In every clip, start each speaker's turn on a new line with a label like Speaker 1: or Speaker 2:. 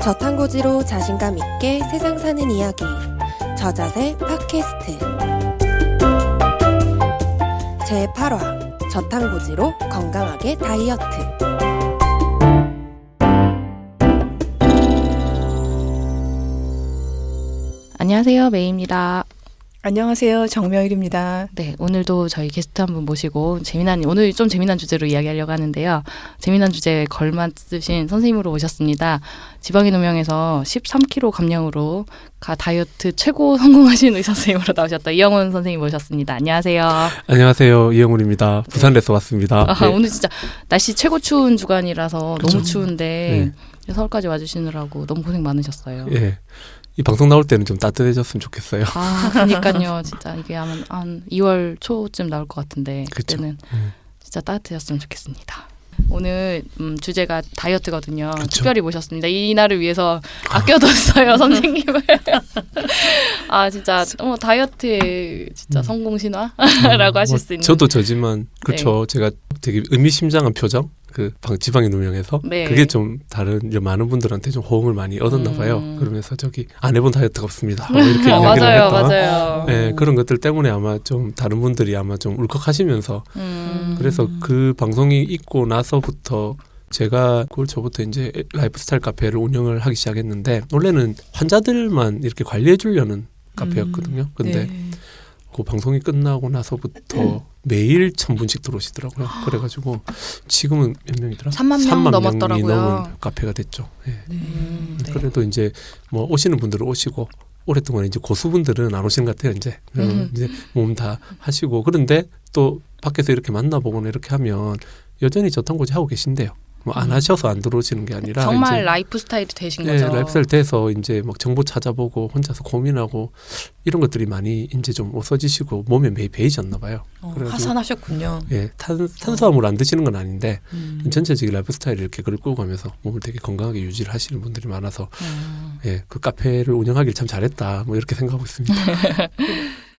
Speaker 1: 저탄고지로 자신감 있게 세상 사는 이야기. 저자세 팟캐스트. 제8화 저탄고지로 건강하게 다이어트.
Speaker 2: 안녕하세요, 메이입니다.
Speaker 3: 안녕하세요, 정명일입니다.
Speaker 2: 네, 오늘도 저희 게스트 한 분 모시고 오늘 좀 재미난 주제로 이야기하려고 하는데요. 재미난 주제에 걸맞으신 선생님으로 오셨습니다. 지방인 운명에서 13kg 감량으로 다이어트 최고 성공하신 의사 선생님으로 나오셨다 이영훈 선생님 모셨습니다. 안녕하세요.
Speaker 4: 안녕하세요, 이영훈입니다. 부산에서 왔습니다.
Speaker 2: 네. 오늘 진짜 날씨 최고 추운 주간이라서
Speaker 4: 그렇죠.
Speaker 2: 너무 추운데 서울까지 와주시느라고 너무 고생 많으셨어요.
Speaker 4: 예. 이 방송 나올 때는 좀 따뜻해졌으면 좋겠어요.
Speaker 2: 그러니까요. 진짜 이게 한 2월 초쯤 나올 것 같은데 그때는 진짜 따뜻해졌으면 좋겠습니다. 오늘 주제가 다이어트거든요.
Speaker 4: 그쵸.
Speaker 2: 특별히 모셨습니다. 이 날을 위해서 아껴뒀어요, 선생님을. 진짜 다이어트의 진짜 성공 신화라고 하실 수 있는.
Speaker 4: 저도 저지만 그렇죠. 제가 되게 의미심장한 표정. 지방인 운명에서 그게 좀 많은 분들한테 좀 호응을 많이 얻었나 봐요. 그러면서 안 해본 다이어트가 없습니다. 이렇게 이야기를 했던.
Speaker 2: 맞아요.
Speaker 4: 네, 그런 것들 때문에 아마 좀 다른 분들이 아마 좀 울컥하시면서 그래서 그 방송이 있고 나서부터 제가 9월 초부터 이제 라이프스타일 카페를 운영을 하기 시작했는데 원래는 환자들만 이렇게 관리해 주려는 카페였거든요. 근데 그 방송이 끝나고 나서부터 매일 1,000분씩 들어오시더라고요. 그래가지고 지금은 몇 명이더라?
Speaker 2: 3만 명 넘었더라고요.
Speaker 4: 명이 넘은 카페가 됐죠. 그래도 이제 오시는 분들은 오시고 오랫동안 이제 고수분들은 안 오시는 것 같아요. 이제 몸 다 하시고 그런데 또 밖에서 이렇게 만나보거나 이렇게 하면 여전히 저탄고지 하고 계신데요. 안 하셔서 안 들어오시는 게 아니라
Speaker 2: 정말
Speaker 4: 이제
Speaker 2: 라이프 스타일이 되신 거죠.
Speaker 4: 라이프스타일 돼서 이제 정보 찾아보고 혼자서 고민하고 이런 것들이 많이 이제 좀 없어지시고 몸에 매일 배이셨나 봐요.
Speaker 3: 하산하셨군요.
Speaker 4: 탄수화물 안 드시는 건 아닌데 전체적인 라이프 스타일을 이렇게 끌고 가면서 몸을 되게 건강하게 유지를 하시는 분들이 많아서 그 카페를 운영하길 참 잘했다 이렇게 생각하고 있습니다.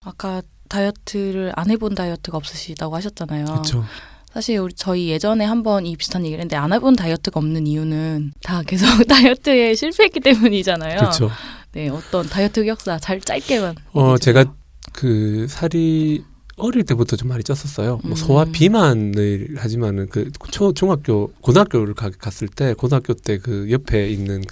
Speaker 2: 아까 다이어트를 안 해본 다이어트가 없으시다고 하셨잖아요.
Speaker 4: 그렇죠.
Speaker 2: 사실 저희 예전에 한번 이 비슷한 얘기를 했는데 안 해본 다이어트가 없는 이유는 다 계속 다이어트에 실패했기 때문이잖아요.
Speaker 4: 그렇죠.
Speaker 2: 네, 어떤 다이어트 흑역사 짧게만.
Speaker 4: 제가 살이 어릴 때부터 좀 많이 쪘었어요. 소화 비만을 하지만은 고등학교를 갔을 때 고등학교 때 옆에 있는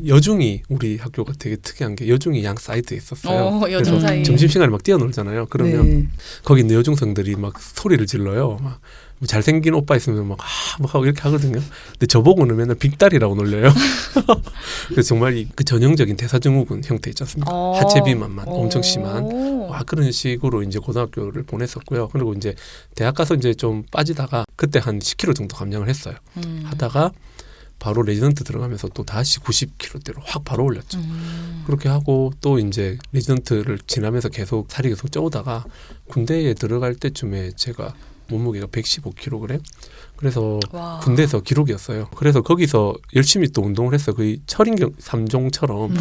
Speaker 4: 여중이 우리 학교가 되게 특이한 게 여중이 양 사이드에 있었어요.
Speaker 2: 여중 사이.
Speaker 4: 점심시간에 막 뛰어놀잖아요. 그러면 거기 있는 여중생들이 막 소리를 질러요. 막 잘생긴 오빠 있으면 막 하고 이렇게 하거든요. 근데 저보고는 맨날 빅다리라고 놀려요. 그래서 정말 그 전형적인 대사증후군 형태 있지 않습니까? 하체 비만만 엄청 심한 그런 식으로 이제 고등학교를 보냈었고요. 그리고 이제 대학 가서 이제 좀 빠지다가 그때 한 10kg 정도 감량을 했어요. 하다가 바로 레지던트 들어가면서 또 다시 90kg대로 확 바로 올렸죠. 그렇게 하고 또 이제 레지던트를 지나면서 살이 계속 쪄오다가 군대에 들어갈 때쯤에 제가 몸무게가 115kg. 그래서 군대에서 기록이었어요. 그래서 거기서 열심히 또 운동을 했어요. 거의 철인경 3종처럼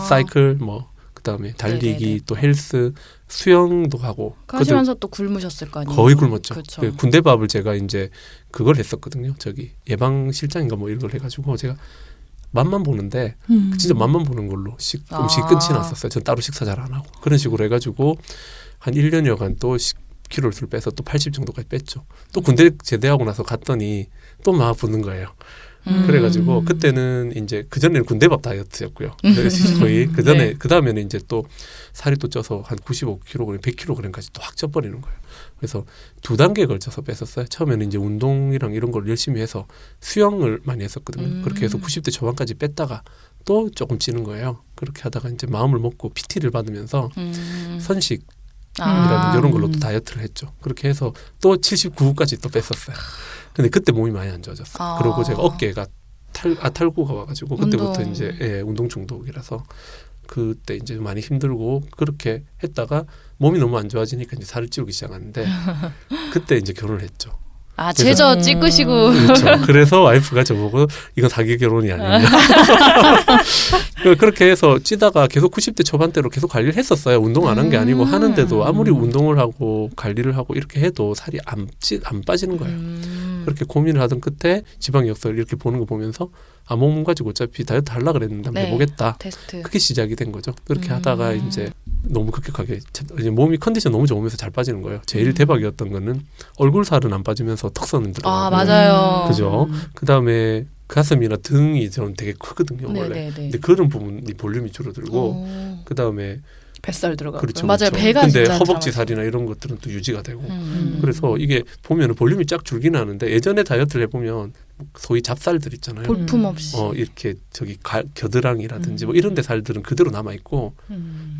Speaker 4: 사이클 그다음에 달리기 또 헬스 수영도 하고
Speaker 2: 하시면서 또 굶으셨을 거 아니에요.
Speaker 4: 거의 굶었죠.
Speaker 2: 그렇죠.
Speaker 4: 군대밥을 제가 이제 그걸 했었거든요. 예방실장인가 이런 걸 해가지고 제가 맛만 보는데 진짜 맛만 보는 걸로 음식 끊지 않았었어요. 전 따로 식사 잘 안 하고 그런 식으로 해가지고 한 1년여간 또 10kg를 빼서 또 80 정도까지 뺐죠. 또 군대 제대하고 나서 갔더니 또 막 붙는 거예요. 그래가지고 그때는 이제 그전에는 군대밥 다이어트였고요. 거의 그 다음에는 이제 또 살이 또 쪄서 한 95kg, 100kg까지 또 확 쪄버리는 거예요. 그래서 2단계에 걸쳐서 뺐었어요. 처음에는 이제 운동이랑 이런 걸 열심히 해서 수영을 많이 했었거든요. 그렇게 해서 90대 초반까지 뺐다가 또 조금 찌는 거예요. 그렇게 하다가 이제 마음을 먹고 PT를 받으면서 선식 이런 걸로 또 다이어트를 했죠. 그렇게 해서 또 79까지 또 뺐었어요. 근데 그때 몸이 많이 안 좋아졌어요. 그리고 제가 어깨가 탈구가 와가지고 그때부터 이제 운동 중독이라서 그때 이제 많이 힘들고 그렇게 했다가 몸이 너무 안 좋아지니까 이제 살을 찌우기 시작하는데 그때 이제 결혼을 했죠.
Speaker 2: 제저 찍으시고.
Speaker 4: 그렇죠. 그래서 와이프가 저보고 이건 사기 결혼이 아니냐. 그렇게 해서 찌다가 계속 90대 초반대로 계속 관리를 했었어요. 운동 안 한 게 아니고 하는데도 아무리 운동을 하고 관리를 하고 이렇게 해도 살이 안 빠지는 거예요. 그렇게 고민을 하던 끝에 지방의 역사를 이렇게 보는 거 보면서 몸 가지고 어차피 다이어트 하려고 그랬는데 한번 해보겠다.
Speaker 2: 테스트.
Speaker 4: 그게 시작이 된 거죠. 그렇게 하다가 이제 너무 급격하게 이제 몸이 컨디션 너무 좋으면서 잘 빠지는 거예요. 제일 대박이었던 거는 얼굴 살은 안 빠지면서 턱선은 들어가고.
Speaker 2: 맞아요.
Speaker 4: 그죠. 그다음에 가슴이나 등이 저는 되게 크거든요. 원래. 근데 그런 부분이 볼륨이 줄어들고 그다음에
Speaker 3: 뱃살 들어가고.
Speaker 4: 그렇죠.
Speaker 2: 맞아요.
Speaker 4: 그렇죠.
Speaker 2: 배가
Speaker 4: 근데
Speaker 2: 진짜
Speaker 4: 허벅지 살이나 이런 것들은 또 유지가 되고.
Speaker 2: 음.
Speaker 4: 그래서 이게 보면은 볼륨이 쫙 줄긴 하는데 예전에 다이어트를 해보면 소위 잡살들 있잖아요.
Speaker 2: 볼품 없이.
Speaker 4: 이렇게 겨드랑이라든지 뭐 이런 데 살들은 그대로 남아 있고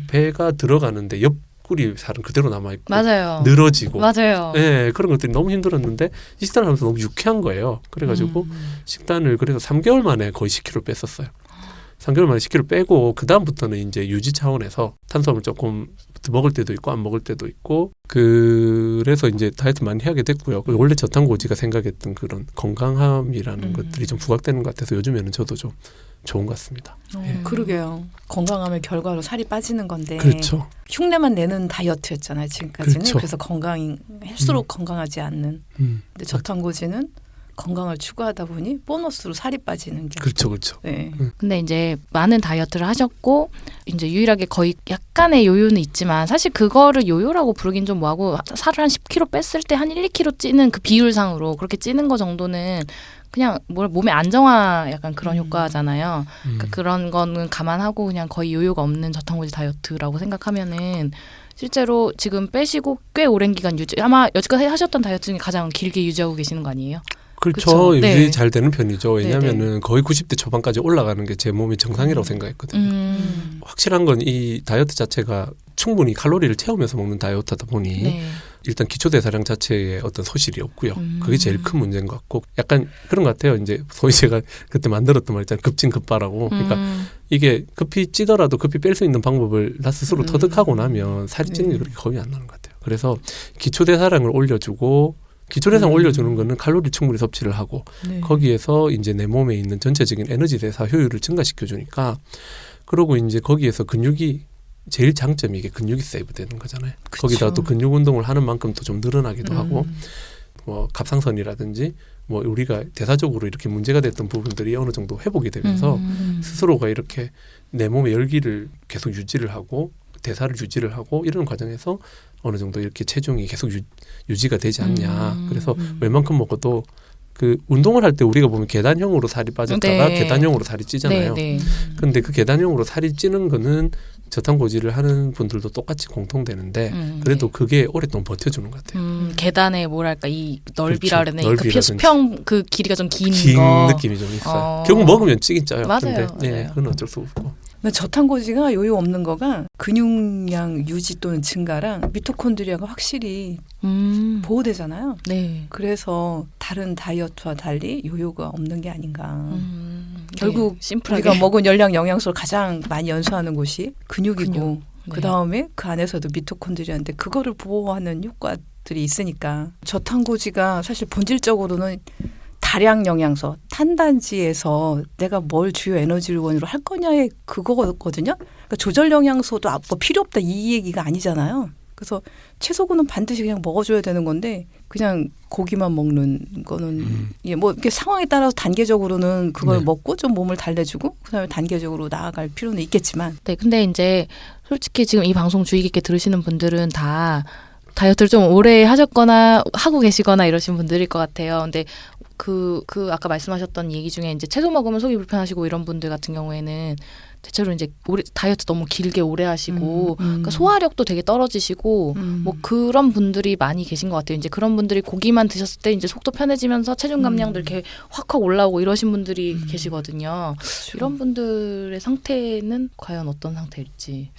Speaker 4: 배가 들어가는데 옆구리 살은 그대로 남아 있고
Speaker 2: 맞아요.
Speaker 4: 늘어지고.
Speaker 2: 맞아요.
Speaker 4: 네, 그런 것들이 너무 힘들었는데 이 식단을 하면서 너무 유쾌한 거예요. 그래가지고 식단을 그래서 3개월 만에 거의 10kg 뺐었어요. 3개월 만에 10kg 빼고 그 다음부터는 이제 유지 차원에서 탄수화물 조금 먹을 때도 있고 안 먹을 때도 있고 그래서 이제 다이어트 많이 하게 됐고요. 원래 저탄고지가 생각했던 그런 건강함이라는 것들이 좀 부각되는 것 같아서 요즘에는 저도 좀 좋은 것 같습니다. 예.
Speaker 3: 그러게요. 건강함의 결과로 살이 빠지는 건데
Speaker 4: 그렇죠.
Speaker 3: 흉내만 내는 다이어트였잖아요. 지금까지는.
Speaker 4: 그렇죠.
Speaker 3: 그래서 할수록 건강하지 않는. 근데 저탄고지는 건강을 추구하다 보니 보너스로 살이 빠지는 게.
Speaker 4: 그렇죠, 그렇죠.
Speaker 3: 네.
Speaker 2: 근데 이제 많은 다이어트를 하셨고 이제 유일하게 거의 약간의 요요는 있지만 사실 그거를 요요라고 부르긴 좀 뭐하고 살을 한 10kg 뺐을 때 한 1, 2kg 찌는 그 비율상으로 그렇게 찌는 거 정도는 그냥 몸의 안정화 약간 그런 효과잖아요. 그러니까 그런 거는 감안하고 그냥 거의 요요가 없는 저탄고지 다이어트라고 생각하면은 실제로 지금 빼시고 꽤 오랜 기간 아마 여지껏 하셨던 다이어트 중에 가장 길게 유지하고 계시는 거 아니에요?
Speaker 4: 그렇죠. 유지
Speaker 2: 네.
Speaker 4: 잘 되는 편이죠. 왜냐하면은
Speaker 3: 네네.
Speaker 4: 거의 90대 초반까지 올라가는 게 제 몸의 정상이라고 생각했거든요. 확실한 건 이 다이어트 자체가 충분히 칼로리를 채우면서 먹는 다이어트다 보니
Speaker 2: 네.
Speaker 4: 일단 기초대사량 자체에 어떤 소실이 없고요. 그게 제일 큰 문제인 것 같고 약간 그런 것 같아요. 이제 소위 제가 그때 만들었던 말 있잖아요. 급진급바라고. 그러니까 이게 급히 찌더라도 급히 뺄 수 있는 방법을 나 스스로 터득하고 나면 살이 찌는 게 그렇게 겁이 안 나는 것 같아요. 그래서 기초대사량을 올려주고 기초대사량 올려주는 거는 칼로리 충분히 섭취를 하고
Speaker 3: 네.
Speaker 4: 거기에서 이제 내 몸에 있는 전체적인 에너지 대사 효율을 증가시켜 주니까 그러고 이제 거기에서 근육이 제일 장점이 이게 근육이 세이브 되는 거잖아요.
Speaker 3: 그쵸.
Speaker 4: 거기다가 또 근육 운동을 하는 만큼 또 좀 늘어나기도 하고 뭐 갑상선이라든지 뭐 우리가 대사적으로 이렇게 문제가 됐던 부분들이 어느 정도 회복이 되면서 스스로가 이렇게 내 몸의 열기를 계속 유지를 하고 대사를 유지를 하고 이런 과정에서 어느 정도 이렇게 체중이 계속 유지가 되지 않냐. 그래서 웬만큼 먹어도 그 운동을 할 때 우리가 보면 계단형으로 살이 빠졌다가
Speaker 2: 네.
Speaker 4: 계단형으로 살이 찌잖아요.
Speaker 2: 네, 네.
Speaker 4: 근데 그 계단형으로 살이 찌는 거는 저탄고지를 하는 분들도 똑같이 공통되는데 그래도 그게 오랫동안 버텨주는 것 같아요.
Speaker 2: 계단에 뭐랄까 이 넓이라
Speaker 4: 그렇죠.
Speaker 2: 그러네. 그
Speaker 4: 넓이라든지.
Speaker 2: 수평 그 길이가 좀 긴
Speaker 4: 긴
Speaker 2: 거.
Speaker 4: 느낌이 좀 있어요. 결국 먹으면 찌긴 쪄요.
Speaker 2: 맞아요,
Speaker 4: 근데 예,
Speaker 2: 맞아요.
Speaker 4: 그건 어쩔 수 없고.
Speaker 3: 근데 저탄고지가 요요 없는 거가 근육량 유지 또는 증가랑 미토콘드리아가 확실히 보호되잖아요.
Speaker 2: 네.
Speaker 3: 그래서 다른 다이어트와 달리 요요가 없는 게 아닌가.
Speaker 2: 결국
Speaker 3: 네.
Speaker 2: 심플하게
Speaker 3: 우리가 먹은 열량 영양소를 가장 많이 연소하는 곳이 근육이고
Speaker 2: 근육. 네.
Speaker 3: 그 다음에 그 안에서도 미토콘드리아인데 그거를 보호하는 효과들이 있으니까 저탄고지가 사실 본질적으로는 다량 영양소, 탄단지에서 내가 뭘 주요 에너지원으로 할 거냐의 그거거든요. 그러니까 조절 영양소도 뭐 필요 없다 이 얘기가 아니잖아요. 그래서 채소군은 반드시 그냥 먹어줘야 되는 건데 그냥 고기만 먹는 거는 예, 뭐 이렇게 상황에 따라서 단계적으로는 그걸
Speaker 4: 네.
Speaker 3: 먹고 좀 몸을 달래주고 그다음에 단계적으로 나아갈 필요는 있겠지만
Speaker 2: 네, 근데 이제 솔직히 지금 이 방송 주의 깊게 들으시는 분들은 다 다이어트를 좀 오래 하셨거나 하고 계시거나 이러신 분들일 것 같아요. 근데 그 아까 말씀하셨던 얘기 중에 이제 채소 먹으면 속이 불편하시고 이런 분들 같은 경우에는 대체로 이제 다이어트 너무 길게 오래 하시고 그러니까 소화력도 되게 떨어지시고 뭐 그런 분들이 많이 계신 것 같아요. 이제 그런 분들이 고기만 드셨을 때 이제 속도 편해지면서 체중 감량도 이렇게 확확 올라오고 이러신 분들이 계시거든요.
Speaker 3: 그렇죠.
Speaker 2: 이런 분들의 상태는 과연 어떤 상태일지.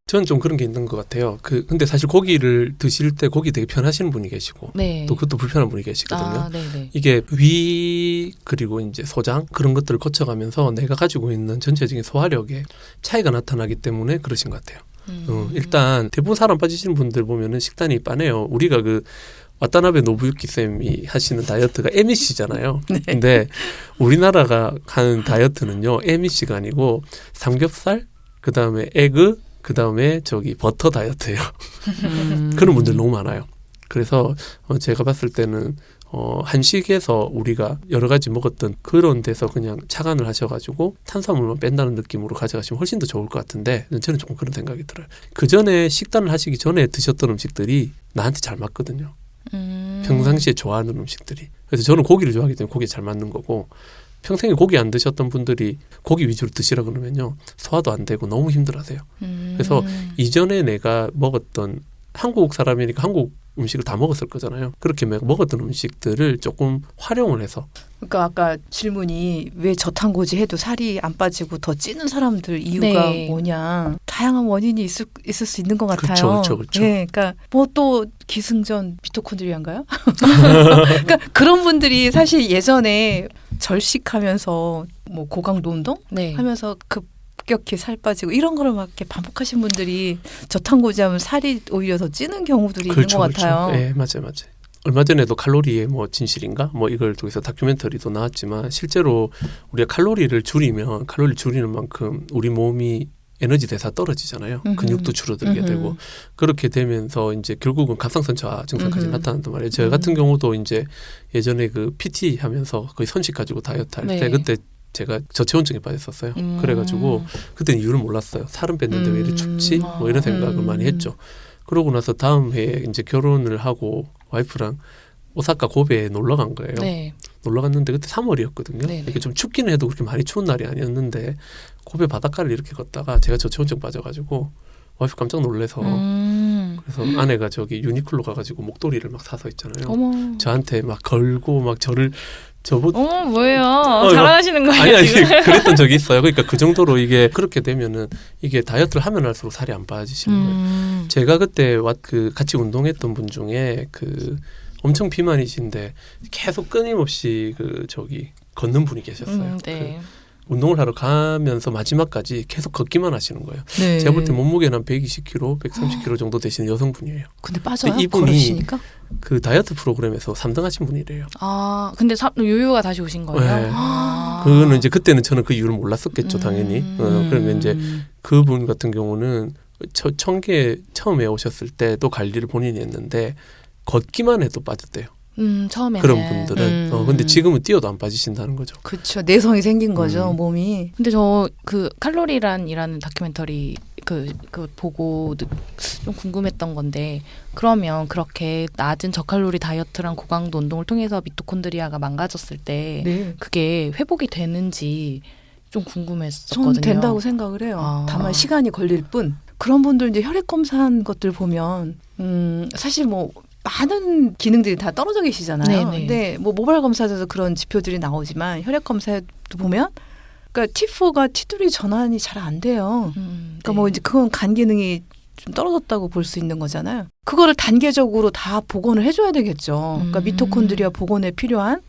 Speaker 4: 저는 좀 그런 게 있는 것 같아요. 근데 사실 고기를 드실 때 고기 되게 편하시는 분이 계시고
Speaker 2: 네.
Speaker 4: 또 그것도 불편한 분이 계시거든요.
Speaker 2: 아, 네네.
Speaker 4: 이게 위 그리고 이제 소장 그런 것들을 거쳐가면서 내가 가지고 있는 전체적인 소화력에 차이가 나타나기 때문에 그러신 것 같아요. 일단 대부분 사람 빠지시는 분들 보면은 식단이 빠네요. 우리가 와타나베 노부유키 쌤이 하시는 다이어트가 MEC잖아요.
Speaker 3: 네.
Speaker 4: 근데 우리나라가 하는 다이어트는요 MEC가 아니고 삼겹살 그다음에 에그 그다음에 버터 다이어트예요. 그런 분들 너무 많아요. 그래서 제가 봤을 때는 한식에서 우리가 여러 가지 먹었던 그런 데서 그냥 착안을 하셔가지고 탄수화물만 뺀다는 느낌으로 가져가시면 훨씬 더 좋을 것 같은데 저는 조금 그런 생각이 들어요. 그 전에 식단을 하시기 전에 드셨던 음식들이 나한테 잘 맞거든요. 평상시에 좋아하는 음식들이. 그래서 저는 고기를 좋아하기 때문에 고기에 잘 맞는 거고 평생에 고기 안 드셨던 분들이 고기 위주로 드시라 그러면요. 소화도 안 되고 너무 힘들어하세요. 그래서 이전에 내가 먹었던 한국 사람이니까 한국 음식을 다 먹었을 거잖아요. 그렇게 먹었던 음식들을 조금 활용을 해서.
Speaker 3: 그러니까 아까 질문이 왜 저탄고지 해도 살이 안 빠지고 더 찌는 사람들 이유가
Speaker 2: 네.
Speaker 3: 뭐냐. 다양한 원인이 있을 수 있는 것 같아요.
Speaker 4: 그렇죠.
Speaker 3: 네, 그러니까 뭐 또 기승전 미토콘드리아인가요? 그러니까 그런 분들이 사실 예전에 절식하면서 뭐 고강도 운동
Speaker 2: 네.
Speaker 3: 하면서 급격히 살 빠지고 이런 거를 막 이렇게 반복하신 분들이 저탄고지하면 살이 오히려 더 찌는 경우들이 있는 것 같아요.
Speaker 4: 네, 맞아요. 얼마 전에도 칼로리의 뭐 진실인가 뭐 이걸 통해서 다큐멘터리도 나왔지만 실제로 우리가 칼로리를 줄이면 칼로리를 줄이는 만큼 우리 몸이 에너지 대사 떨어지잖아요. 근육도 줄어들게 되고 그렇게 되면서 이제 결국은 갑상선 저하 증상까지 나타난단 말이에요. 저 같은 경우도 이제 예전에 그 PT 하면서 거의 선식 가지고 다이어트 할 때
Speaker 2: 네.
Speaker 4: 그때 제가 저체온증에 빠졌었어요. 그래가지고 그때는 이유를 몰랐어요. 살은 뺐는데 왜 이리 춥지? 뭐 이런 생각을 많이 했죠. 그러고 나서 다음 해에 이제 결혼을 하고 와이프랑 오사카 고베에 놀러 간 거예요.
Speaker 2: 네.
Speaker 4: 놀러 갔는데 그때 3월이었거든요.
Speaker 2: 네네.
Speaker 4: 이렇게 좀 춥기는 해도 그렇게 많이 추운 날이 아니었는데 고베 바닷가를 이렇게 걷다가 제가 저체온증 빠져가지고 와이프 깜짝 놀래서 그래서 아내가 저기 유니클로 가가지고 목도리를 막 사서 있잖아요.
Speaker 2: 어머.
Speaker 4: 저한테 막 걸고 막 저를
Speaker 2: 어머 뭐예요?
Speaker 4: 이거-
Speaker 2: 자랑하시는 거예요
Speaker 4: 아니
Speaker 2: 지금?
Speaker 4: 그랬던 적이 있어요. 그러니까 그 정도로 이게 그렇게 되면은 이게 다이어트를 하면 할수록 살이 안 빠지시는 거예요. 제가 그때 그 같이 운동했던 분 중에 그 엄청 비만이신데 계속 끊임없이 그 저기 걷는 분이 계셨어요.
Speaker 2: 네.
Speaker 4: 그 운동을 하러 가면서 마지막까지 계속 걷기만 하시는 거예요.
Speaker 3: 네.
Speaker 4: 제가 볼 때 몸무게는 한 120kg, 130kg 정도 되시는 여성분이에요.
Speaker 3: 근데 빠져요?
Speaker 4: 근데 이분이
Speaker 3: 걸으시니까?
Speaker 4: 그 다이어트 프로그램에서 3등 하신 분이래요.
Speaker 2: 아 근데 요요가 다시 오신 거예요?
Speaker 4: 네.
Speaker 2: 아.
Speaker 4: 그거는 이제 그때는 저는 그 이유를 몰랐었겠죠, 당연히. 그러면 이제 그분 같은 경우는 청계 처음에 오셨을 때도 관리를 본인이 했는데 걷기만 해도 빠졌대요.
Speaker 2: 처음에는
Speaker 4: 그런 분들은. 근데 지금은 뛰어도 안 빠지신다는 거죠.
Speaker 3: 그렇죠. 내성이 생긴 거죠, 몸이.
Speaker 2: 근데 저 그 칼로리란이라는 다큐멘터리 그 보고 좀 궁금했던 건데 그러면 그렇게 낮은 저칼로리 다이어트랑 고강도 운동을 통해서 미토콘드리아가 망가졌을 때
Speaker 3: 네.
Speaker 2: 그게 회복이 되는지 좀 궁금했었거든요.
Speaker 3: 저는 된다고 생각을 해요.
Speaker 2: 아.
Speaker 3: 다만 시간이 걸릴 뿐. 그런 분들 이제 혈액 검사한 것들 보면 사실 뭐 많은 기능들이 다 떨어져 계시잖아요.
Speaker 2: 네네.
Speaker 3: 근데 뭐 모발 검사에서도 그런 지표들이 나오지만 혈액 검사에도 보면 그러니까 T4가 T3 전환이 잘 안 돼요. 그러니까 뭐 이제 그건 간 기능이 좀 떨어졌다고 볼 수 있는 거잖아요. 그거를 단계적으로 다 복원을 해줘야 되겠죠. 그러니까 미토콘드리아 복원에 필요한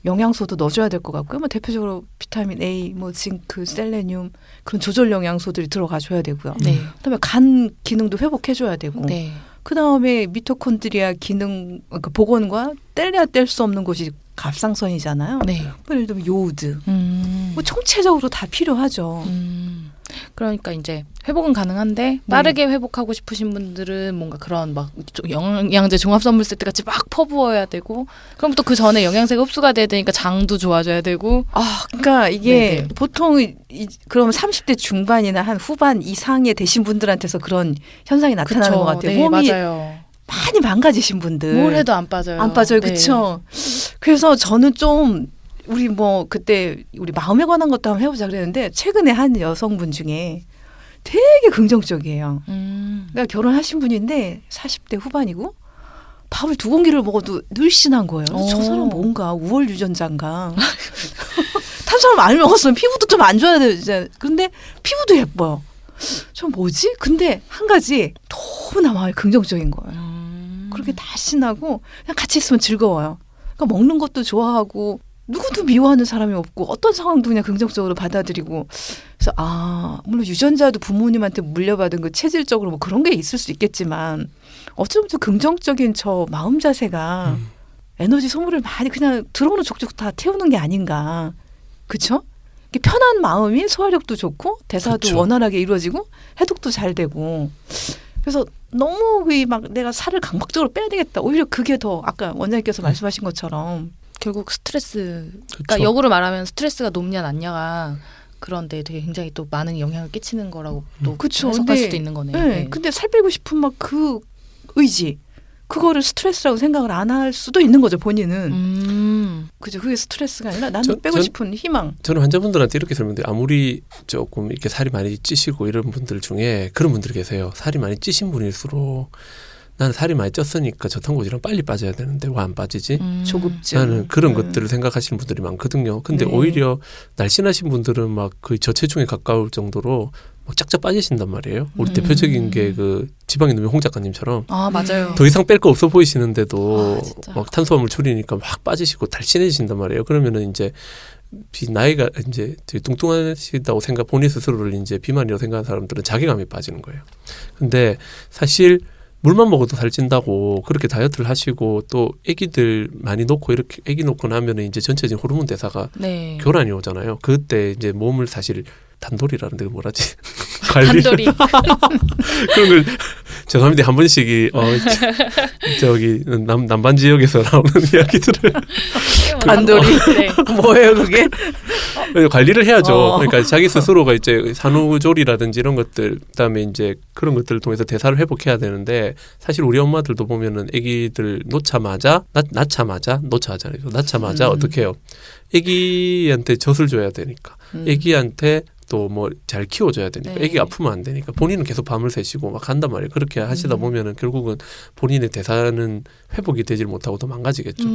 Speaker 3: 영양소도 넣어줘야 될 것 같고요. 뭐 대표적으로 비타민 A, 뭐 징크, 셀레늄 그런 조절 영양소들이 들어가줘야 되고요.
Speaker 2: 네.
Speaker 3: 그다음에 간 기능도 회복해줘야 되고.
Speaker 2: 네.
Speaker 3: 그다음에 미토콘드리아 기능 그러니까 복원과 뗄래야 뗄 수 없는 곳이 갑상선이잖아요.
Speaker 2: 네.
Speaker 3: 뭐 예를 들면 요오드. 뭐 총체적으로 다 필요하죠.
Speaker 2: 그러니까 이제 회복은 가능한데 빠르게 회복하고 싶으신 분들은 뭔가 그런 막 영양제 종합 선물 세트 같이 막 퍼부어야 되고 그럼 또 그 전에 영양제가 흡수가 돼야 되니까 장도 좋아져야 되고
Speaker 3: 그러니까 이게
Speaker 2: 네네.
Speaker 3: 보통 그럼 30대 중반이나 한 후반 이상에 되신 분들한테서 그런 현상이 나타나는 것 같아요.
Speaker 2: 네,
Speaker 3: 몸이
Speaker 2: 맞아요.
Speaker 3: 많이 망가지신 분들.
Speaker 2: 뭘 해도 안 빠져요.
Speaker 3: 안 빠져요.
Speaker 2: 네.
Speaker 3: 그렇죠. 그래서 저는 좀 우리 뭐 그때 우리 마음에 관한 것도 한번 해보자 그랬는데 최근에 한 여성분 중에 되게 긍정적이에요. 그러니까 결혼하신 분인데 40대 후반이고 밥을 2공기를 먹어도 늘씬한 거예요. 저 사람 뭔가 우월 유전자인가. 탄수화물 많이 먹었으면 피부도 좀 안 좋아야 되잖아요. 근데 피부도 예뻐요. 저 뭐지? 근데 한 가지 너무나 마음이 긍정적인 거예요. 그렇게 날씬하고 그냥 같이 있으면 즐거워요. 그러니까 먹는 것도 좋아하고 누구도 미워하는 사람이 없고 어떤 상황도 그냥 긍정적으로 받아들이고 그래서 물론 유전자도 부모님한테 물려받은 그 체질적으로 뭐 그런 게 있을 수 있겠지만 어쩌면 좀 긍정적인 저 마음 자세가 에너지 소모를 많이 그냥 들어오는 족족 다 태우는 게 아닌가. 그렇죠? 편한 마음이 소화력도 좋고 대사도
Speaker 4: 그쵸.
Speaker 3: 원활하게 이루어지고 해독도 잘 되고 그래서 너무 막 내가 살을 강박적으로 빼야 되겠다. 오히려 그게 더 아까 원장님께서 말씀하신 것처럼
Speaker 2: 결국 스트레스,
Speaker 4: 그쵸.
Speaker 2: 그러니까 역으로 말하면 스트레스가 높냐 낮냐가 그런데 되게 굉장히 또 많은 영향을 끼치는 거라고 또
Speaker 3: 그쵸.
Speaker 2: 해석할
Speaker 3: 근데,
Speaker 2: 수도 있는 거네요.
Speaker 3: 네.
Speaker 2: 네.
Speaker 3: 근데 살 빼고 싶은 막 그 의지 그거를 스트레스라고 생각을 안 할 수도 있는 거죠 본인은. 그죠. 그게 스트레스가 아니라 나는 빼고 싶은 희망.
Speaker 4: 저는 환자분들한테 이렇게 설명드려요. 아무리 조금 이렇게 살이 많이 찌시고 이런 분들 중에 그런 분들이 계세요. 살이 많이 찌신 분일수록 나는 살이 많이 쪘으니까 저탄고지랑 빨리 빠져야 되는데 왜 안 빠지지?
Speaker 3: 조급증.
Speaker 4: 나는 그런 것들을 생각하시는 분들이 많거든요. 근데
Speaker 3: 네.
Speaker 4: 오히려 날씬하신 분들은 막 거의 저체중에 가까울 정도로 막 쫙쫙 빠지신단 말이에요. 우리 대표적인 게 그 지방에 누면 홍 작가님처럼
Speaker 2: 아 맞아요.
Speaker 4: 더 이상 뺄 거 없어 보이시는데도
Speaker 2: 아, 진짜.
Speaker 4: 막 탄수화물 줄이니까 막 빠지시고 달신해지신단 말이에요. 그러면은 이제 나이가 이제 되게 뚱뚱하시다고 본인 스스로를 이제 비만이라고 생각하는 사람들은 자괴감이 빠지는 거예요. 근데 사실 물만 먹어도 살찐다고 그렇게 다이어트를 하시고 또 아기들 많이 놓고 이렇게 아기 놓고 나면은 이제 전체적인 호르몬 대사가
Speaker 2: 네.
Speaker 4: 교란이 오잖아요. 그때 이제 몸을 사실 단돌이라는데 뭐라지?
Speaker 2: 단돌이.
Speaker 4: 그런 걸 죄송합니다. 한 번씩이 저기 남반 지역에서 나오는 이야기들을
Speaker 3: 단돌이.
Speaker 2: 네.
Speaker 3: 뭐예요 그게?
Speaker 4: 관리를 해야죠. 그러니까 자기 스스로가 이제 산후조리라든지 이런 것들, 그다음에 이제 그런 것들을 통해서 대사를 회복해야 되는데 사실 우리 엄마들도 보면은 아기들 낳자마자 어떻게 해요? 아기한테 젖을 줘야 되니까, 아기한테 또 뭐 잘 키워줘야 되니까,
Speaker 2: 네.
Speaker 4: 애기가 아프면 안 되니까 본인은 계속 밤을 새시고 막 한단 말이에요. 그렇게 하시다 보면은 결국은 본인의 대사는 회복이 되질 못하고 더 망가지겠죠.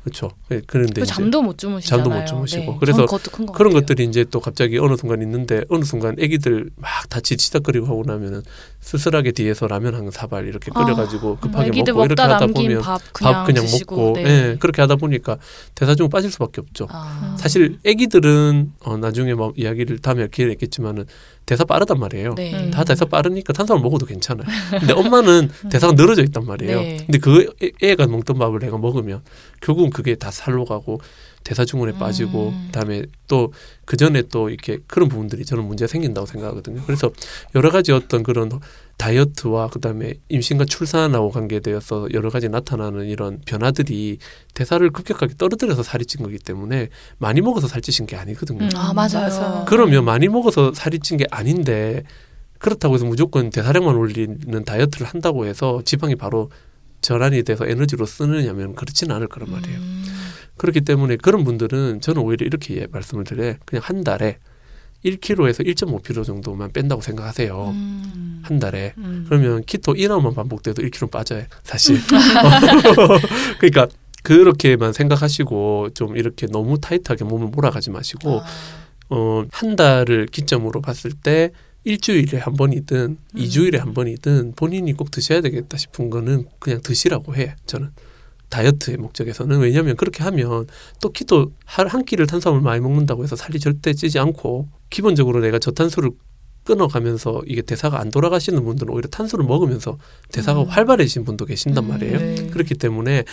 Speaker 4: 그렇죠. 그런데 이제
Speaker 2: 잠도 못 주무시잖아요.
Speaker 4: 잠도 못 주무시고.
Speaker 2: 네.
Speaker 4: 그래서
Speaker 2: 전 그것도 큰것
Speaker 4: 그런
Speaker 2: 같아요.
Speaker 4: 것들이 이제 또 갑자기 어느 순간 있는데 어느 순간 애기들 막 다치 치닥거리고 하고 나면은 쓸쓸하게 뒤에서 라면 한 사발 이렇게 끓여가지고 급하게
Speaker 2: 애기들
Speaker 4: 먹고 이렇게
Speaker 2: 먹다
Speaker 4: 하다
Speaker 2: 남긴
Speaker 4: 보면
Speaker 2: 밥 그냥 드시고,
Speaker 4: 먹고
Speaker 2: 네.
Speaker 4: 예, 그렇게 하다 보니까 대사증은 빠질 수밖에 없죠.
Speaker 2: 아.
Speaker 4: 사실 애기들은 나중에 막 이야기를 다음에 기회가 있겠지만은 대사 빠르단 말이에요.
Speaker 2: 네.
Speaker 4: 다 대사 빠르니까 탄수화물 먹어도 괜찮아요. 근데 엄마는 대사가 늘어져 있단 말이에요.
Speaker 2: 네.
Speaker 4: 근데 그 애가 먹던 밥을 내가 먹으면 결국은 그게 다 살로 가고 대사증후군에 빠지고 그다음에 또 그 전에 또 이렇게 그런 부분들이 저는 문제가 생긴다고 생각하거든요. 그래서 여러 가지 어떤 그런 다이어트와 그다음에 임신과 출산하고 관계되어서 여러 가지 나타나는 이런 변화들이 대사를 급격하게 떨어뜨려서 살이 찐 거기 때문에 많이 먹어서 살찌신 게 아니거든요.
Speaker 2: 아 맞아요.
Speaker 4: 그러면 많이 먹어서 살이 찐 게 아닌데 그렇다고 해서 무조건 대사량만 올리는 다이어트를 한다고 해서 지방이 바로 전환이 돼서 에너지로 쓰느냐면 그렇지는 않을 거란 말이에요. 그렇기 때문에 그런 분들은 저는 오히려 이렇게 말씀을 드려요. 그냥 한 달에 1kg에서 1.5kg 정도만 뺀다고 생각하세요. 한 달에. 그러면 키토 인하만 반복돼도 1kg 빠져요. 사실. 그러니까 그렇게만 생각하시고 좀 이렇게 너무 타이트하게 몸을 몰아가지 마시고 한 달을 기점으로 봤을 때 일주일에 한 번이든 2주일에 한 번이든 본인이 꼭 드셔야 되겠다 싶은 거는 그냥 드시라고 해. 저는. 다이어트의 목적에서는. 왜냐하면 그렇게 하면 또 키토 한 끼를 탄수화물 많이 먹는다고 해서 살이 절대 찌지 않고 기본적으로 내가 저탄수를 끊어가면서 이게 대사가 안 돌아가시는 분들은 오히려 탄수를 먹으면서 대사가 활발해진 분도 계신단 말이에요.
Speaker 3: 네.
Speaker 4: 그렇기 때문에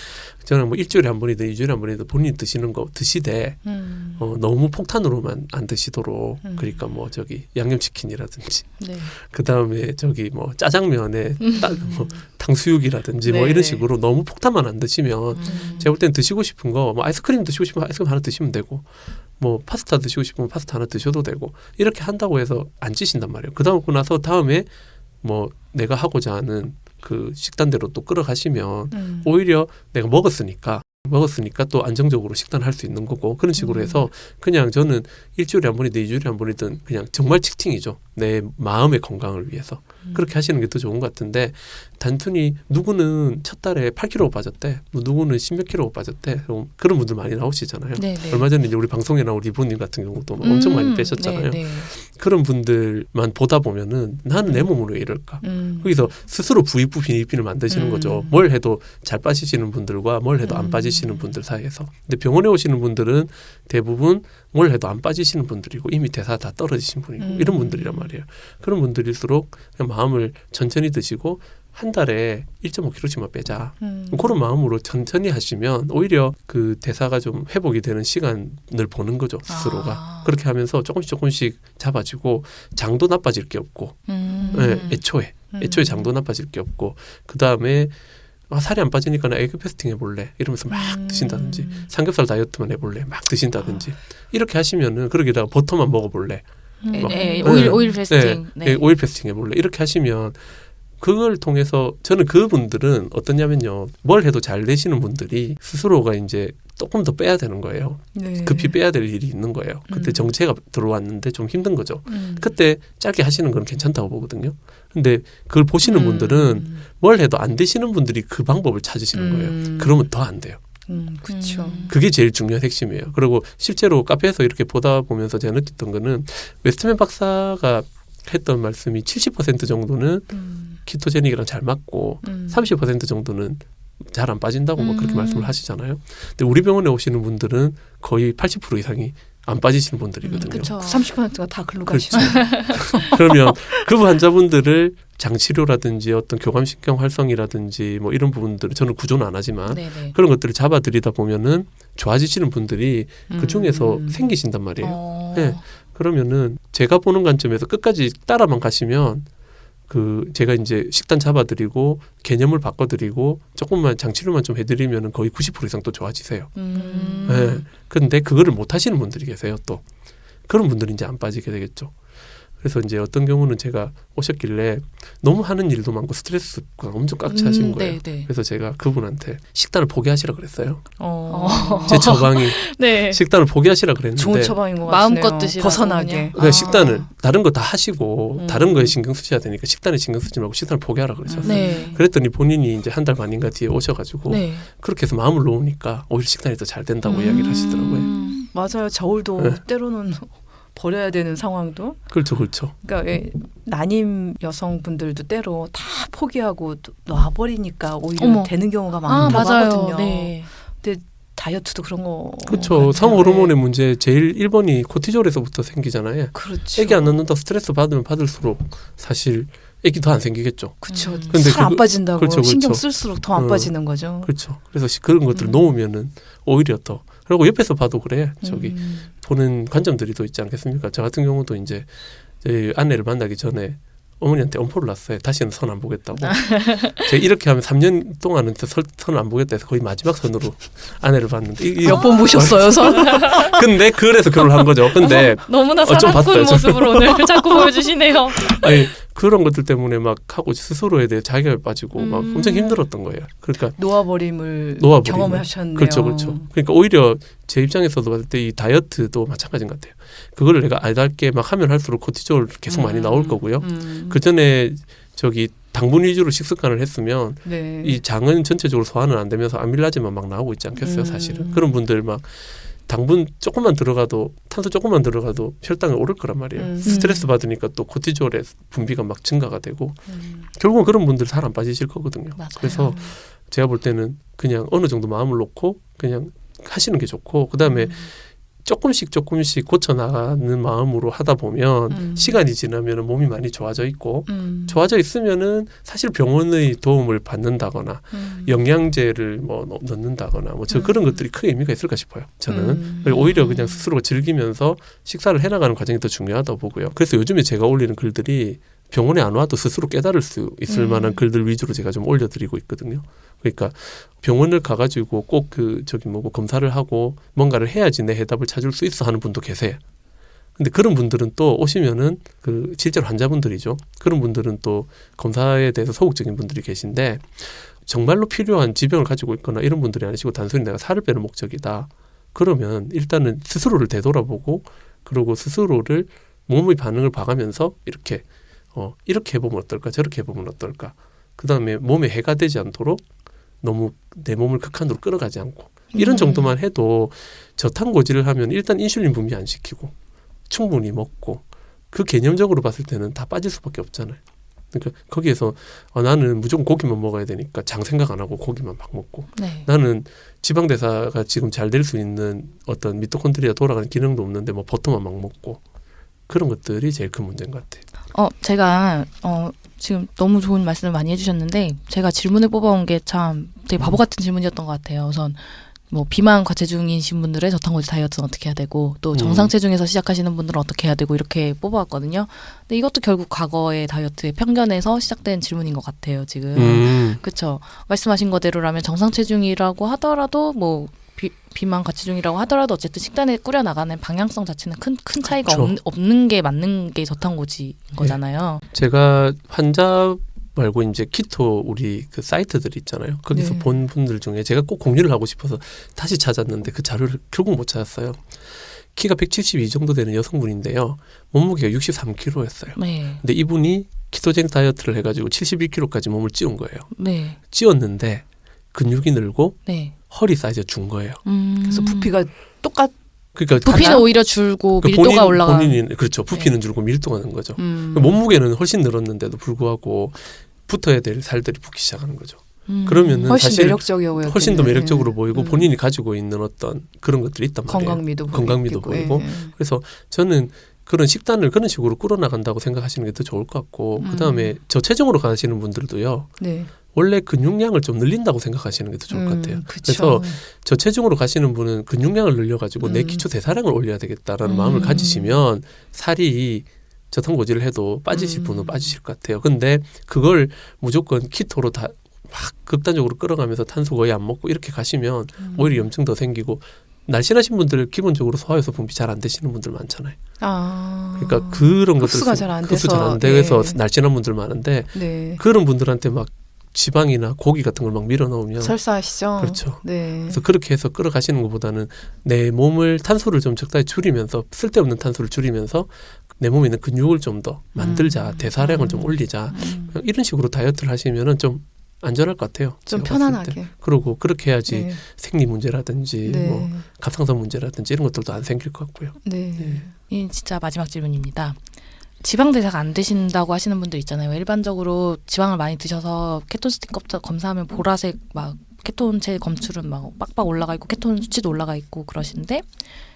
Speaker 4: 저는 뭐 일주일에 한 번이든 2주일에 한 번이든 본인이 드시는 거 드시되 너무 폭탄으로만 안 드시도록 그러니까 뭐 저기 양념치킨이라든지
Speaker 2: 네.
Speaker 4: 그 다음에 저기 뭐 짜장면에 뭐 탕수육이라든지 뭐
Speaker 2: 네.
Speaker 4: 이런 식으로 너무 폭탄만 안 드시면 제가 볼 땐 드시고 싶은 거 뭐 아이스크림 드시고 싶으면 아이스크림 하나 드시면 되고 뭐 파스타 드시고 싶으면 파스타 하나 드셔도 되고 이렇게 한다고 해서 안 찌신단 말이에요. 그러고 나서 다음에 뭐 내가 하고자 하는 그 식단대로 또 끌어가시면 오히려 내가 먹었으니까 또 안정적으로 식단을 할 수 있는 거고 그런 식으로 해서 그냥 저는 일주일에 한 번이든 2주일에 한 번이든 그냥 정말 치팅이죠. 내 마음의 건강을 위해서. 그렇게 하시는 게 더 좋은 것 같은데 단순히 누구는 첫 달에 8kg 빠졌대. 뭐 누구는 10몇 kg 빠졌대. 그런 분들 많이 나오시잖아요.
Speaker 2: 네, 네.
Speaker 4: 얼마 전에 이제 우리 방송에 나온 리보님 같은 경우도 엄청 많이 빼셨잖아요.
Speaker 2: 네, 네.
Speaker 4: 그런 분들만 보다 보면은 나는 내 몸으로 왜 이럴까? 거기서 스스로 부익부 빈익빈을 만드시는 거죠. 뭘 해도 잘 빠지시는 분들과 뭘 해도 안 빠지시는 분들 사이에서. 근데 병원에 오시는 분들은 대부분 뭘 해도 안 빠지시는 분들이고 이미 대사 다 떨어지신 분이고 이런 분들이란 말이에요. 그런 분들일수록 그냥 마음을 천천히 드시고 한 달에 1.5kg씩만 빼자. 그런 마음으로 천천히 하시면 오히려 그 대사가 좀 회복이 되는 시간을 보는 거죠. 스스로가. 그렇게 하면서 조금씩 잡아지고 장도 나빠질 게 없고 네, 애초에 장도 나빠질 게 없고 그다음에 살이 안 빠지니까 나 에그 패스팅 해볼래 이러면서 막 드신다든지 삼겹살 다이어트만 해볼래 막 드신다든지 이렇게 하시면은 그러기다가 버터만 먹어볼래
Speaker 2: 오일 패스팅.
Speaker 4: 오일 패스팅 해볼래 이렇게 하시면 그걸 통해서 저는 그분들은 어떠냐면요. 뭘 해도 잘 되시는 분들이 스스로가 이제 조금 더 빼야 되는 거예요.
Speaker 3: 네.
Speaker 4: 급히 빼야 될 일이 있는 거예요. 그때 정체가 들어왔는데 좀 힘든 거죠. 그때 짧게 하시는 건 괜찮다고 보거든요. 근데 그걸 보시는 분들은 뭘 해도 안 되시는 분들이 그 방법을 찾으시는 거예요. 그러면 더 안 돼요.
Speaker 3: 그렇죠.
Speaker 4: 그게 제일 중요한 핵심이에요. 그리고 실제로 카페에서 이렇게 보다 보면서 제가 느꼈던 거는 웨스트맨 박사가 했던 말씀이 70% 정도는 키토제닉이랑 잘 맞고 30% 정도는 잘 안 빠진다고 뭐 그렇게 말씀을 하시잖아요. 근데 우리 병원에 오시는 분들은 거의 80% 이상이 안 빠지시는 분들이거든요.
Speaker 2: 그렇죠.
Speaker 3: 30%가 다 글로
Speaker 4: 그렇죠.
Speaker 3: 가시죠.
Speaker 4: 그러면 그 환자분들을 장치료라든지 어떤 교감신경 활성이라든지 뭐 이런 부분들을 저는 구조는 안 하지만
Speaker 2: 네네.
Speaker 4: 그런 것들을 잡아들이다 보면은 좋아지시는 분들이 그 중에서 생기신단 말이에요. 네. 그러면은 제가 보는 관점에서 끝까지 따라만 가시면 그 제가 이제 식단 잡아드리고 개념을 바꿔드리고 조금만 장치료만 좀 해드리면은 거의 90% 이상 또 좋아지세요. 네. 근데 그거를 못 하시는 분들이 계세요. 또 그런 분들은 이제 안 빠지게 되겠죠. 그래서 이제 어떤 경우는 제가 오셨길래 너무 하는 일도 많고 스트레스가 엄청 꽉 차신 거예요.
Speaker 2: 네네.
Speaker 4: 그래서 제가 그분한테 식단을 포기하시라 그랬어요.
Speaker 3: 어.
Speaker 4: 제 처방이
Speaker 2: 네.
Speaker 4: 식단을 포기하시라 그랬는데
Speaker 3: 좋은 처방인 것 같네요.
Speaker 2: 마음껏 드시라고
Speaker 3: 벗어나게.
Speaker 2: 그냥.
Speaker 4: 그러니까 식단을 다른 거 다 하시고 다른 거에 신경 쓰셔야 되니까 식단에 신경 쓰지 말고 식단을 포기하라 그러셨어요.
Speaker 2: 네.
Speaker 4: 그랬더니 본인이 이제 한 달 반인가 뒤에 오셔가지고
Speaker 2: 네.
Speaker 4: 그렇게 해서 마음을 놓으니까 오히려 식단이 더 잘 된다고 이야기를 하시더라고요.
Speaker 3: 맞아요. 저울도
Speaker 4: 네.
Speaker 3: 때로는 버려야 되는 상황도.
Speaker 4: 그렇죠.
Speaker 3: 그러니까 난임 여성분들도 때로 다 포기하고 놔버리니까 오히려
Speaker 2: 어머.
Speaker 3: 되는 경우가 많다고
Speaker 2: 맞아요.
Speaker 3: 하거든요.
Speaker 2: 네.
Speaker 3: 근데 다이어트도 그런 거.
Speaker 4: 그렇죠.
Speaker 3: 같아요.
Speaker 4: 성호르몬의 문제 제일 1번이 코티졸에서부터 생기잖아요.
Speaker 3: 그렇죠.
Speaker 4: 애기 안 낳는다 스트레스 받으면 받을수록 사실 애기 더 안 생기겠죠.
Speaker 3: 그렇죠.
Speaker 4: 근데
Speaker 3: 살 안
Speaker 4: 그거-
Speaker 3: 빠진다고
Speaker 4: 그렇죠,
Speaker 3: 신경
Speaker 4: 그렇죠.
Speaker 3: 쓸수록 더 안 빠지는 거죠.
Speaker 4: 그렇죠. 그래서 그런 것들을 놓으면은 오히려 더 그리고 옆에서 봐도 그래. 저기 보는 관점들이 또 있지 않겠습니까? 저 같은 경우도 이제 제 아내를 만나기 전에 어머니한테 엄포를 놨어요. 다시는 선 안 보겠다고. 제가 이렇게 하면 3년 동안은 선을 안 보겠다 해서 거의 마지막 선으로 아내를 봤는데
Speaker 3: 몇 번 보셨어요, 선?
Speaker 4: 근데 그래서 결혼한 거죠. 근데
Speaker 2: 너무나
Speaker 4: 좀
Speaker 2: 사랑꾼
Speaker 4: 봤어요, 저.
Speaker 2: 모습으로 오늘 자꾸 보여주시네요.
Speaker 4: 아니 그런 것들 때문에 막 하고 스스로에 대해 자괴감에 빠지고 막 엄청 힘들었던 거예요. 그러니까
Speaker 3: 놓아버림을
Speaker 4: 놓아버림을.
Speaker 3: 경험하셨네요.
Speaker 4: 그렇죠. 그러니까 오히려 제 입장에서도 봤을 때 이 다이어트도 마찬가지인 것 같아요. 그거를 내가 알답게 막 하면 할수록 코티졸 계속 많이 나올 거고요. 그 전에 저기 당분 위주로 식습관을 했으면
Speaker 3: 네.
Speaker 4: 이 장은 전체적으로 소화는 안 되면서 아밀라제만 막 나오고 있지 않겠어요, 사실은. 그런 분들 막 당분 조금만 들어가도 탄소 조금만 들어가도 혈당이 오를 거란 말이에요. 스트레스 받으니까 또 코티졸의 분비가 막 증가가 되고 결국은 그런 분들 살 안 빠지실 거거든요.
Speaker 2: 맞아요.
Speaker 4: 그래서 제가 볼 때는 그냥 어느 정도 마음을 놓고 그냥 하시는 게 좋고 그다음에 조금씩 고쳐 나가는 마음으로 하다 보면 시간이 지나면 몸이 많이 좋아져 있고 좋아져 있으면은 사실 병원의 도움을 받는다거나 영양제를 뭐 넣는다거나 뭐 저 그런 것들이 크게 의미가 있을까 싶어요. 저는 오히려 그냥 스스로가 즐기면서 식사를 해나가는 과정이 더 중요하다고 보고요. 그래서 요즘에 제가 올리는 글들이 병원에 안 와도 스스로 깨달을 수 있을 만한 글들 위주로 제가 좀 올려드리고 있거든요. 그러니까 병원을 가가지고 꼭 그 저기 뭐고 검사를 하고 뭔가를 해야지 내 해답을 찾을 수 있어 하는 분도 계세요. 근데 그런 분들은 또 오시면은 그 실제로 환자분들이죠. 그런 분들은 또 검사에 대해서 소극적인 분들이 계신데 정말로 필요한 지병을 가지고 있거나 이런 분들이 아니시고 단순히 내가 살을 빼는 목적이다. 그러면 일단은 스스로를 되돌아보고 그리고 스스로를 몸의 반응을 봐가면서 이렇게 해보면 어떨까 저렇게 해보면 어떨까 그다음에 몸에 해가 되지 않도록 너무 내 몸을 극한으로 끌어가지 않고 이런 정도만 해도 저탄고지를 하면 일단 인슐린 분비 안 시키고 충분히 먹고 그 개념적으로 봤을 때는 다 빠질 수밖에 없잖아요. 그러니까 거기에서 나는 무조건 고기만 먹어야 되니까 장 생각 안 하고 고기만 막 먹고
Speaker 2: 네.
Speaker 4: 나는 지방대사가 지금 잘 될 수 있는 어떤 미토콘드리아 돌아가는 기능도 없는데 뭐 버터만 막 먹고 그런 것들이 제일 큰 문제인 것 같아요.
Speaker 2: 제가 지금 너무 좋은 말씀을 많이 해주셨는데 제가 질문을 뽑아온 게 참 되게 바보 같은 질문이었던 것 같아요. 우선 뭐 비만 과체중이신 분들의 저탄고지 다이어트는 어떻게 해야 되고 또 정상 체중에서 시작하시는 분들은 어떻게 해야 되고 이렇게 뽑아왔거든요. 근데 이것도 결국 과거의 다이어트의 편견에서 시작된 질문인 것 같아요. 지금 그렇죠. 말씀하신 거대로라면 정상 체중이라고 하더라도 뭐 비만 과체중이라고 하더라도 어쨌든 식단에 꾸려 나가는 방향성 자체는 큰 차이가
Speaker 4: 그렇죠.
Speaker 2: 없는 게 맞는 게 저탄고지인 거잖아요.
Speaker 4: 제가 환자 말고 이제 키토 우리 그 사이트들 있잖아요. 거기서
Speaker 3: 네.
Speaker 4: 본 분들 중에 제가 꼭 공유를 하고 싶어서 다시 찾았는데 그 자료를 결국 못 찾았어요. 키가 172 정도 되는 여성분인데요. 몸무게가 63kg였어요.
Speaker 2: 네.
Speaker 4: 근데 이분이 키토제닉 다이어트를 해가지고 71kg까지 몸을 찌운 거예요.
Speaker 2: 네.
Speaker 4: 찌웠는데 근육이 늘고
Speaker 2: 네.
Speaker 4: 허리 사이즈가 준 거예요.
Speaker 3: 그래서 부피가 똑같.
Speaker 4: 그러니까
Speaker 2: 부피는 오히려 줄고 밀도가 올라가.
Speaker 4: 본인이 그렇죠. 부피는 줄고 밀도가 는 거죠.
Speaker 2: 음.
Speaker 4: 몸무게는 훨씬 늘었는데도 불구하고 붙어야 될 살들이 붙기 시작하는 거죠. 그러면은
Speaker 3: 훨씬
Speaker 4: 사실
Speaker 3: 매력적이어 보였겠네요.
Speaker 4: 훨씬 더 매력적으로
Speaker 3: 예.
Speaker 4: 보이고 본인이 가지고 있는 어떤 그런 것들이 있단 말이에요.
Speaker 3: 건강미도
Speaker 4: 보이고.
Speaker 3: 예.
Speaker 4: 그래서 저는 그런 식단을 그런 식으로 끌어나간다고 생각하시는 게 더 좋을 것 같고 그다음에 저체중으로 가시는 분들도요.
Speaker 3: 네.
Speaker 4: 원래 근육량을 좀 늘린다고 생각하시는 게 더 좋을 것 같아요. 그래서 저체중으로 가시는 분은 근육량을 늘려가지고 내 기초 대사량을 올려야 되겠다라는 마음을 가지시면 살이 저탄고지를 해도 빠지실 분은 빠지실 것 같아요. 근데 그걸 무조건 키토로 다 막 극단적으로 끌어가면서 탄수 거의 안 먹고 이렇게 가시면 오히려 염증 더 생기고 날씬하신 분들 기본적으로 소화효소 분비 잘 안 되시는 분들 많잖아요. 그러니까 그런 것들
Speaker 3: 흡수가 잘 안
Speaker 4: 흡수 잘 안
Speaker 3: 돼서,
Speaker 4: 돼서
Speaker 3: 예.
Speaker 4: 날씬한 분들 많은데
Speaker 3: 네.
Speaker 4: 그런 분들한테 막 지방이나 고기 같은 걸 막 밀어 넣으면
Speaker 3: 설사하시죠.
Speaker 4: 그렇죠.
Speaker 3: 네.
Speaker 4: 그래서 그렇게 해서 끌어가시는 것보다는 내 몸을 탄수를 좀 적당히 줄이면서 쓸데없는 탄수를 줄이면서 내 몸에 있는 근육을 좀 더 만들자, 대사량을 좀 올리자 이런 식으로 다이어트를 하시면은 좀 안전할 것 같아요.
Speaker 3: 좀
Speaker 4: 제가 봤을 때.
Speaker 3: 편안하게.
Speaker 4: 그러고 그렇게 해야지
Speaker 3: 네.
Speaker 4: 생리 문제라든지
Speaker 3: 네.
Speaker 4: 뭐 갑상선 문제라든지 이런 것들도 안 생길 것 같고요.
Speaker 3: 네.
Speaker 4: 네.
Speaker 2: 이 진짜 마지막 질문입니다. 지방 대사가 안 되신다고 하시는 분들 있잖아요. 일반적으로 지방을 많이 드셔서 케톤 스틱 검사하면 보라색 막 케톤체 검출은 막 빡빡 올라가 있고 케톤 수치도 올라가 있고 그러시는데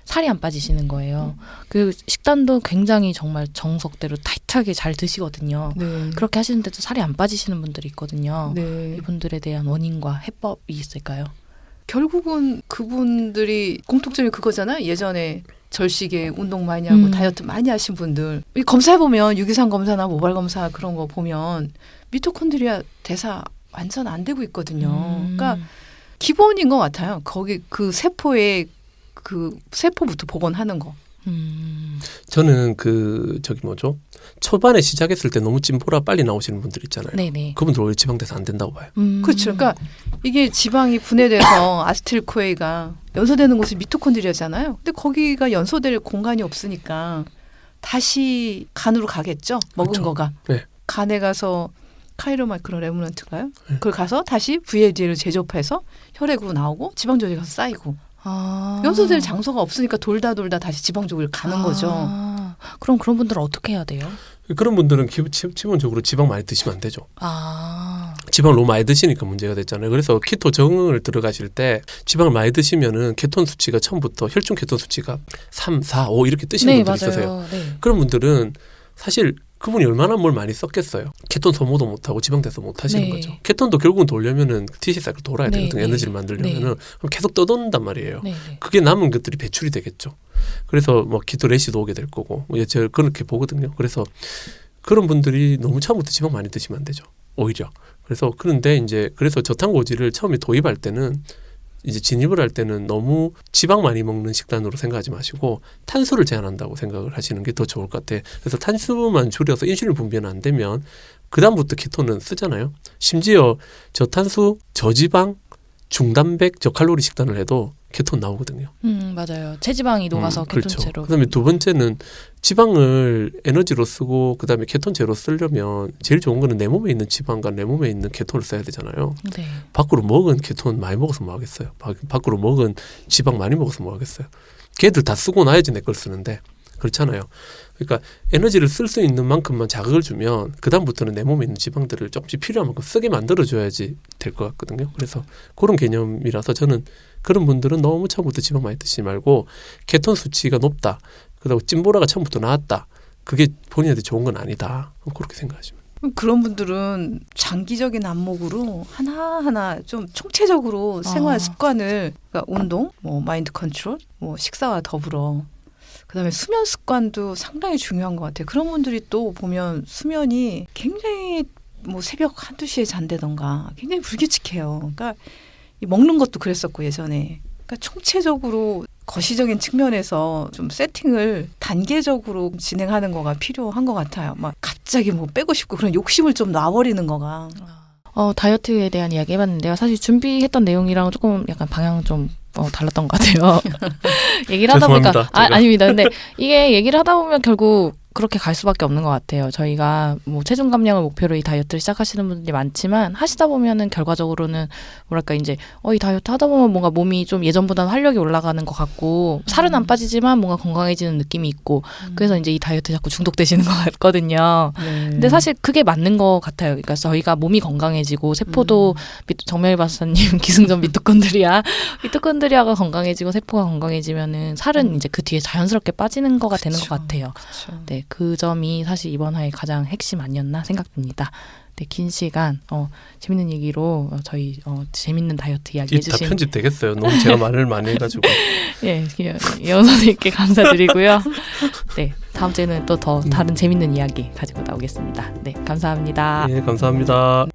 Speaker 2: 살이 안 빠지시는 거예요. 그 식단도 굉장히 정말 정석대로 타이트하게 잘 드시거든요.
Speaker 3: 네.
Speaker 2: 그렇게 하시는데도 살이 안 빠지시는 분들이 있거든요.
Speaker 3: 네.
Speaker 2: 이분들에 대한 원인과 해법이 있을까요?
Speaker 3: 결국은 그분들이 공통점이 그거잖아요. 예전에 절식에 운동 많이 하고 다이어트 많이 하신 분들 이 검사해보면 유기산 검사나 모발 검사 그런 거 보면 미토콘드리아 대사 완전 안 되고 있거든요. 그러니까 기본인 것 같아요. 거기 그 세포의 그 세포부터 복원하는 거.
Speaker 4: 저는 그 저기 뭐죠? 초반에 시작했을 때 너무 찐보라 빨리 나오시는 분들 있잖아요.
Speaker 2: 네네.
Speaker 4: 그분들 오히려 지방대사 안 된다고 봐요.
Speaker 3: 그렇죠. 그러니까 이게 지방이 분해돼서 아세틸코에가 연소되는 곳이 미토콘드리아잖아요. 근데 거기가 연소될 공간이 없으니까 다시 간으로 가겠죠. 먹은
Speaker 4: 그렇죠.
Speaker 3: 거가.
Speaker 4: 네.
Speaker 3: 간에 가서 카이로마이크로 레무넌트가요.
Speaker 4: 네.
Speaker 3: 그걸 가서 다시 VLD를 제접해서 혈액으로 나오고 지방조직이 가서 쌓이고. 연소될 장소가 없으니까 돌다 다시 지방쪽으로 가는 거죠.
Speaker 2: 그럼 그런 분들은 어떻게 해야 돼요?
Speaker 4: 그런 분들은 기본적으로 지방 많이 드시면 안 되죠. 지방을 너무 많이 드시니까 문제가 됐잖아요. 그래서 키토 적응을 들어가실 때 지방을 많이 드시면은 케톤 수치가 처음부터 혈중 케톤 수치가 3, 4, 5 이렇게 뜨시는
Speaker 2: 네,
Speaker 4: 분들이
Speaker 2: 맞아요.
Speaker 4: 있으세요.
Speaker 2: 네.
Speaker 4: 그런 분들은 사실 그분이 얼마나 뭘 많이 썼겠어요. 케톤 소모도 못하고 지방 대사 못하시는
Speaker 2: 네. 거죠.
Speaker 4: 케톤도 결국은 돌려면은 TC 사이클 돌아야
Speaker 2: 네,
Speaker 4: 되거든요.
Speaker 2: 네.
Speaker 4: 에너지를 만들려면은 그럼 계속 떠돈단 말이에요.
Speaker 2: 네.
Speaker 4: 그게 남은 것들이 배출이 되겠죠. 그래서 뭐 키토 레시도 오게 될 거고 제가 그렇게 보거든요. 그래서 그런 분들이 너무 처음부터 지방 많이 드시면 안 되죠. 오히려. 그래서 그런데 이제 그래서 저탄고지를 처음에 도입할 때는 이제 진입을 할 때는 너무 지방 많이 먹는 식단으로 생각하지 마시고 탄수를 제한한다고 생각을 하시는 게 더 좋을 것 같아요. 그래서 탄수만 줄여서 인슐린 분비는 안 되면 그 다음부터 키토는 쓰잖아요. 심지어 저탄수, 저지방, 중단백, 저칼로리 식단을 해도 케톤 나오거든요.
Speaker 2: 맞아요. 체지방이 녹아서 케톤체로.
Speaker 4: 그렇죠. 그다음에 두 번째는 지방을 에너지로 쓰고 그다음에 케톤제로 쓰려면 제일 좋은 거는 내 몸에 있는 지방과 내 몸에 있는 케톤을 써야 되잖아요.
Speaker 2: 네.
Speaker 4: 밖으로 먹은 케톤 많이 먹어서 뭐 하겠어요. 밖으로 먹은 지방 많이 먹어서 뭐 하겠어요. 걔들 다 쓰고 나야지 내 걸 쓰는데 그렇잖아요. 그러니까 에너지를 쓸 수 있는 만큼만 자극을 주면 그 다음부터는 내 몸에 있는 지방들을 조금씩 필요한 만큼 쓰게 만들어줘야지 될 것 같거든요. 그래서 그런 개념이라서 저는 그런 분들은 너무 처음부터 지방 많이 드시지 말고 케톤 수치가 높다. 그리고 찐보라가 처음부터 나왔다. 그게 본인한테 좋은 건 아니다. 그렇게 생각하시면.
Speaker 3: 그런 분들은 장기적인 안목으로 하나하나 좀 총체적으로 생활 습관을 그러니까 운동, 뭐 마인드 컨트롤, 뭐 식사와 더불어 그다음에 수면 습관도 상당히 중요한 것 같아요. 그런 분들이 또 보면 수면이 굉장히 뭐 새벽 한두 시에 잔다던가 굉장히 불규칙해요. 그러니까 이 먹는 것도 그랬었고 예전에. 그러니까 총체적으로 거시적인 측면에서 좀 세팅을 단계적으로 진행하는 거가 필요한 것 같아요. 막 갑자기 뭐 빼고 싶고 그런 욕심을 좀 놔버리는 거가.
Speaker 2: 다이어트에 대한 이야기 해봤는데요. 사실 준비했던 내용이랑 조금 약간 방향 좀 달랐던 것 같아요. 얘기를 하다 보니까
Speaker 4: 죄송합니다, 제가.
Speaker 2: 아닙니다. 근데 이게 얘기를 하다 보면 결국 그렇게 갈 수밖에 없는 것 같아요. 저희가 뭐 체중 감량을 목표로 이 다이어트를 시작하시는 분들이 많지만 하시다 보면은 결과적으로는 뭐랄까 이제 이 다이어트 하다 보면 뭔가 몸이 좀 예전보다는 활력이 올라가는 것 같고 살은 안 빠지지만 뭔가 건강해지는 느낌이 있고 그래서 이제 이 다이어트에 자꾸 중독되시는 것 같거든요. 근데 사실 그게 맞는 것 같아요. 그러니까 저희가 몸이 건강해지고 세포도 정명희 박사님 기승전 미토콘드리아가 건강해지고 세포가 건강해지면은 살은 이제 그 뒤에 자연스럽게 빠지는 거가 되는 것 같아요.
Speaker 3: 그쵸.
Speaker 2: 네, 그 점이 사실 이번 화의 가장 핵심 아니었나 생각됩니다. 네, 긴 시간 재밌는 얘기로 저희 재밌는 다이어트 이야기
Speaker 4: 이 다
Speaker 2: 해주신
Speaker 4: 편집 되겠어요. 너무 제가 말을 많이 해가지고.
Speaker 2: 예, 예원 선생님께 감사드리고요. 네, 다음 주에는 또 더 다른 재밌는 이야기 가지고 나오겠습니다. 네, 감사합니다.
Speaker 4: 예, 감사합니다.